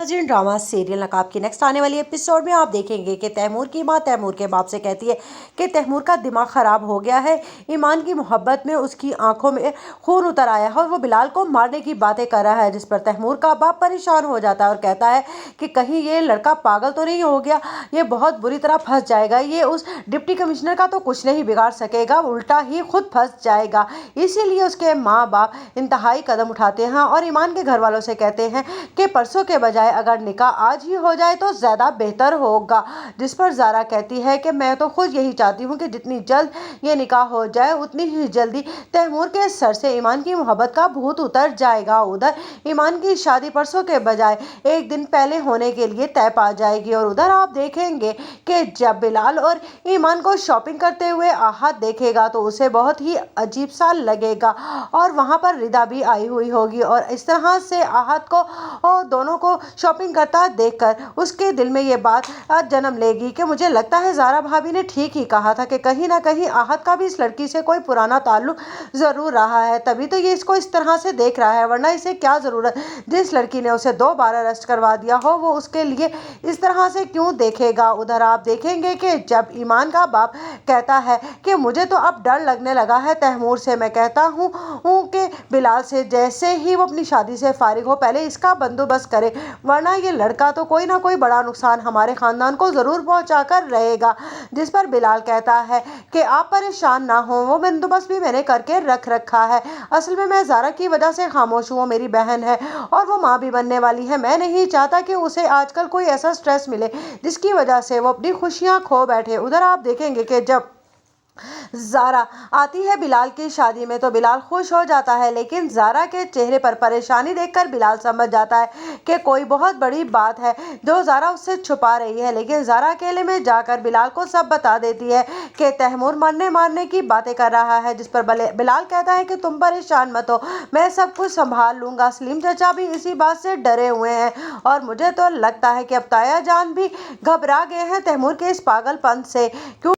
नाज़रीन, drama serial नकाब की नेक्स्ट आने वाली एपिसोड में आप देखेंगे कि तैमूर की मां तैमूर के बाप से कहती है कि तैमूर का दिमाग ख़राब हो गया है। ईमान की मोहब्बत में उसकी आंखों में खून उतर आया है और वो बिलाल को मारने की बातें कर रहा है, जिस पर तैमूर का बाप परेशान हो जाता है और कहता है कि कहीं ये लड़का पागल तो नहीं हो गया, ये बहुत बुरी तरह फंस जाएगा, ये उस डिप्टी कमिश्नर का तो कुछ नहीं बिगाड़ सकेगा, उल्टा ही खुद फंस जाएगा। इसीलिए उसके माँ बाप इंतहाई कदम उठाते हैं और ईमान के घर वालों से कहते हैं कि परसों के बजाय अगर निकाह आज ही हो जाए तो ज़्यादा बेहतर होगा। जिस पर ज़ारा कहती है कि मैं तो खुद यही चाहती हूँ कि जितनी जल्द ये निकाह हो जाए उतनी ही जल्दी तैमूर के सर से ईमान की मोहब्बत का भूत उतर जाएगा। उधर ईमान की शादी परसों के बजाय एक दिन पहले होने के लिए तय पा जाएगी और उधर आप देखेंगे कि जब बिलाल और ईमान को शॉपिंग करते हुए आहत देखेगा तो उसे बहुत ही अजीब सा लगेगा और वहाँ पर रिदा भी आई हुई होगी और इस तरह से आहत को और दोनों को शॉपिंग करता देखकर उसके दिल में ये बात जन्म लेगी कि मुझे लगता है ज़ारा भाभी ने ठीक ही कहा था कि कहीं ना कहीं आहत का भी इस लड़की से कोई पुराना ताल्लुक ज़रूर रहा है, तभी तो ये इसको इस तरह से देख रहा है, वरना इसे क्या ज़रूरत जिस लड़की ने उसे 2 बार अरेस्ट करवा दिया हो वो उसके लिए इस तरह से क्यों देखेगा। उधर आप देखेंगे कि जब ईमान का बाप कहता है कि मुझे तो अब डर लगने लगा है तैमूर से, मैं कहता हूँ कि बिलाल से जैसे ही वो अपनी शादी से फारिग हो पहले इसका बंदोबस्त करे, वरना ये लड़का तो कोई ना कोई बड़ा नुकसान हमारे खानदान को ज़रूर पहुंचा कर रहेगा। जिस पर बिलाल कहता है कि आप परेशान ना हो, वो बंदोबस्त भी मैंने करके रख रखा है, असल में मैं ज़ारा की वजह से खामोश हूँ, वो मेरी बहन है और वो माँ भी बनने वाली है, मैं नहीं चाहता कि उसे आजकल कोई ऐसा स्ट्रेस मिले जिसकी वजह से वो अपनी खुशियाँ खो बैठे। उधर आप देखेंगे कि जब ज़ारा आती है बिलाल की शादी में तो बिलाल खुश हो जाता है, लेकिन ज़ारा के चेहरे पर परेशानी देखकर बिलाल समझ जाता है कि कोई बहुत बड़ी बात है जो ज़ारा उससे छुपा रही है। लेकिन ज़ारा अकेले में जाकर बिलाल को सब बता देती है कि तैमूर मरने मारने की बातें कर रहा है, जिस पर बिलाल कहता है कि तुम परेशान मत हो, मैं सब कुछ संभाल लूँगा। सलीम चाचा भी इसी बात से डरे हुए हैं और मुझे तो लगता है कि अब ताया जान भी घबरा गए हैं तैमूर के इस पागलपन से। क्यों